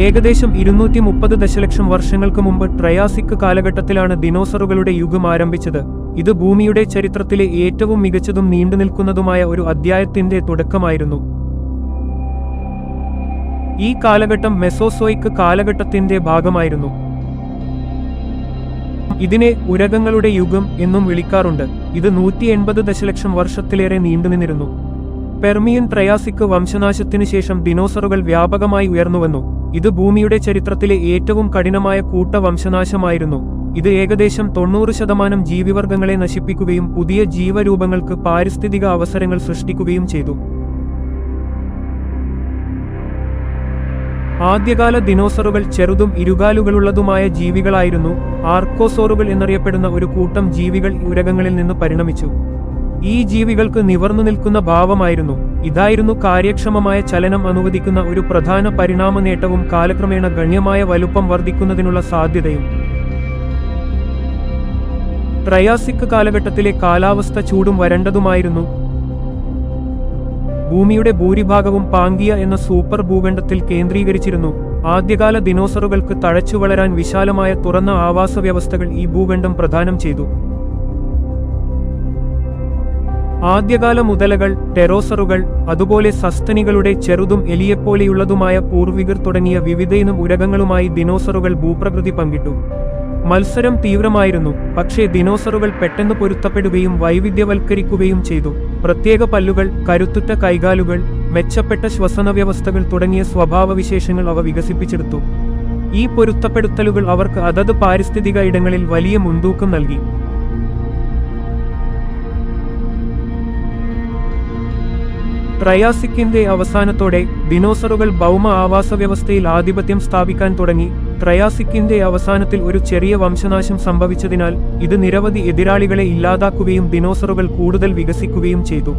ഏകദേശം 230 ദശലക്ഷം വർഷങ്ങൾക്ക് മുമ്പ് ട്രയാസിക് കാലഘട്ടത്തിലാണ് ദിനോസറുകളുടെ യുഗം ആരംഭിച്ചത്. ഇത് ഭൂമിയുടെ ചരിത്രത്തിലെ ഏറ്റവും മികച്ചതും നീണ്ടുനിൽക്കുന്നതുമായ ഒരു അധ്യായത്തിന്റെ തുടക്കമായിരുന്നു. ഈ കാലഘട്ടം മെസോസോയിക് കാലഘട്ടത്തിന്റെ ഭാഗമായിരുന്നു. ഇതിനെ ഉരഗങ്ങളുടെ യുഗം എന്നും വിളിക്കാറുണ്ട്. ഇത് 180 ദശലക്ഷം വർഷത്തിലേറെ നീണ്ടുനിന്നിരുന്നു. പെർമിയൻ ട്രയാസിക് വംശനാശത്തിനു ശേഷം ദിനോസറുകൾ വ്യാപകമായി ഉയർന്നുവന്നു. ഇത് ഭൂമിയുടെ ചരിത്രത്തിലെ ഏറ്റവും കഠിനമായ കൂട്ടവംശനാശമായിരുന്നു. ഇത് ഏകദേശം 90% ജീവിവർഗങ്ങളെ നശിപ്പിക്കുകയും പുതിയ ജീവരൂപങ്ങൾക്ക് പാരിസ്ഥിതിക അവസരങ്ങൾ സൃഷ്ടിക്കുകയും ചെയ്തു. ആദ്യകാല ദിനോസറുകൾ ചെറുതും ഇരുകാലുകളുള്ളതുമായ ജീവികളായിരുന്നു. ആർക്കോസോറുകൾ എന്നറിയപ്പെടുന്ന ഒരു കൂട്ടം ജീവികൾ ഉരഗങ്ങളിൽ നിന്ന് പരിണമിച്ചു. ഈ ജീവികൾക്ക് നിവർന്നു നിൽക്കുന്ന ഭാവമായിരുന്നു. ഇതായിരുന്നു കാര്യക്ഷമമായ ചലനം അനുവദിക്കുന്ന ഒരു പ്രധാന പരിണാമ നേട്ടവും കാലക്രമേണ ഗണ്യമായ വലുപ്പം വർദ്ധിക്കുന്നതിനുള്ള സാധ്യതയും. ട്രയാസിക് കാലഘട്ടത്തിലെ കാലാവസ്ഥ ചൂടും വരണ്ടതുമായിരുന്നു. ഭൂമിയുടെ ഭൂരിഭാഗവും പാങ്കിയ എന്ന സൂപ്പർ ഭൂഖണ്ഡത്തിൽ കേന്ദ്രീകരിച്ചിരുന്നു. ആദ്യകാല ദിനോസറുകൾക്ക് തഴച്ചു വളരാൻ വിശാലമായ തുറന്ന ആവാസ വ്യവസ്ഥകൾ ഈ ഭൂഖണ്ഡം പ്രദാനം ചെയ്തു. ആദ്യകാല മുതലകൾ, ടെറോസറുകൾ, അതുപോലെ സസ്തനികളുടെ ചെറുതും എലിയെപ്പോലെയുള്ളതുമായ പൂർവികർ തുടങ്ങിയ വിവിധയിനം ഉരഗങ്ങളുമായി ദിനോസറുകൾ ഭൂപ്രകൃതി പങ്കിട്ടു. മത്സരം തീവ്രമായിരുന്നു. പക്ഷേ ദിനോസറുകൾ പെട്ടെന്ന് പൊരുത്തപ്പെടുകയും വൈവിധ്യവൽക്കരിക്കുകയും ചെയ്തു. പ്രത്യേക പല്ലുകൾ, കരുത്തുറ്റ കൈകാലുകൾ, മെച്ചപ്പെട്ട ശ്വസന വ്യവസ്ഥകൾ തുടങ്ങിയ സ്വഭാവവിശേഷങ്ങൾ അവ വികസിപ്പിച്ചെടുത്തു. ഈ പൊരുത്തപ്പെടുത്തലുകൾ അവർക്ക് അതത് പാരിസ്ഥിതിക ഇടങ്ങളിൽ വലിയ മുൻതൂക്കം നൽകി. ട്രയാസിക്കിന്റെ അവസാനത്തോടെ ദിനോസറുകൾ ഭൗമ ആവാസ വ്യവസ്ഥയിൽ ആധിപത്യം സ്ഥാപിക്കാൻ തുടങ്ങി. ട്രയാസിക്കിന്റെ അവസാനത്തിൽ ഒരു ചെറിയ വംശനാശം സംഭവിച്ചതിനാൽ ഇത് നിരവധി എതിരാളികളെ ഇല്ലാതാക്കുകയും ദിനോസറുകൾ കൂടുതൽ വികസിക്കുകയും ചെയ്തു.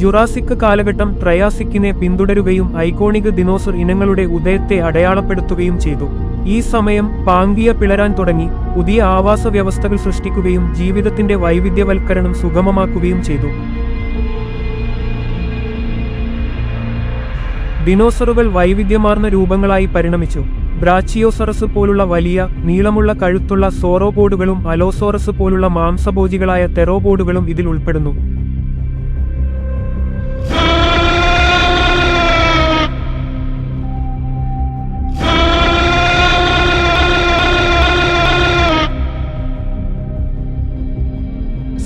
ജുറാസിക് കാലഘട്ടം ട്രയാസിക്കിനെ പിന്തുടരുകയും ഐക്കോണിക് ദിനോസർ ഇനങ്ങളുടെ ഉദയത്തെ അടയാളപ്പെടുത്തുകയും ചെയ്തു. ഈ സമയം പാങ്കിയ പിളരാൻ തുടങ്ങി, പുതിയ ആവാസ വ്യവസ്ഥകൾ സൃഷ്ടിക്കുകയും ജീവിതത്തിന്റെ വൈവിധ്യവൽക്കരണം സുഗമമാക്കുകയും ചെയ്തു. ദിനോസറുകൾ വൈവിധ്യമാർന്ന രൂപങ്ങളായി പരിണമിച്ചു. ബ്രാച്ചിയോസറസ് പോലുള്ള വലിയ, നീളമുള്ള കഴുത്തുള്ള സോറോപോഡുകളും അലോസോറസ് പോലുള്ള മാംസഭോജികളായ തെറോപോഡുകളും ഇതിൽ ഉൾപ്പെടുന്നു.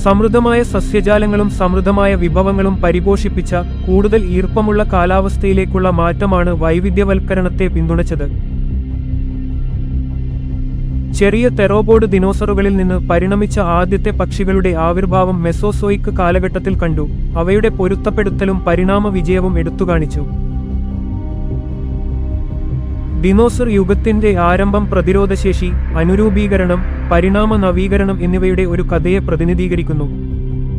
സമൃദ്ധമായ സസ്യജാലങ്ങളും സമൃദ്ധമായ വിഭവങ്ങളും പരിപോഷിപ്പിച്ച കൂടുതൽ ഈർപ്പമുള്ള കാലാവസ്ഥയിലേക്കുള്ള മാറ്റമാണ് വൈവിധ്യവൽക്കരണത്തെ പിന്തുണച്ചത്. ചെറിയ തെറോപോഡ് ദിനോസറുകളിൽ നിന്ന് പരിണമിച്ച ആദ്യത്തെ പക്ഷികളുടെ ആവിർഭാവം മെസോസോയിക് കാലഘട്ടത്തിൽ കണ്ടു. അവയുടെ പൊരുത്തപ്പെടുത്തലും പരിണാമ വിജയവും എടുത്തുകാണിച്ചു. ദിനോസർ യുഗത്തിന്റെ ആരംഭം പ്രതിരോധശേഷി, അനുരൂപീകരണം, പരിണാമ നവീകരണം എന്നിവയുടെ ഒരു കഥയെ പ്രതിനിധീകരിക്കുന്നു.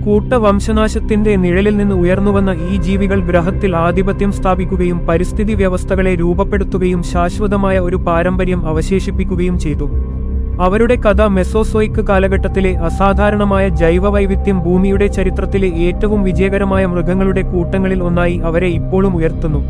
കൂട്ടവംശനാശത്തിന്റെ നിഴലിൽ നിന്ന് ഉയർന്നുവന്ന ഈ ജീവികൾ ഗ്രഹത്തിൽ ആധിപത്യം സ്ഥാപിക്കുകയും പരിസ്ഥിതി വ്യവസ്ഥകളെ രൂപപ്പെടുത്തുകയും ശാശ്വതമായ ഒരു പാരമ്പര്യം അവശേഷിപ്പിക്കുകയും ചെയ്തു. അവരുടെ കഥ മെസോസോയിക് കാലഘട്ടത്തിലെ അസാധാരണമായ ജൈവവൈവിധ്യം ഭൂമിയുടെ ചരിത്രത്തിലെ ഏറ്റവും വിജയകരമായ മൃഗങ്ങളുടെ കൂട്ടങ്ങളിൽ ഒന്നായി അവരെ ഇപ്പോഴും ഉയർത്തുന്നു.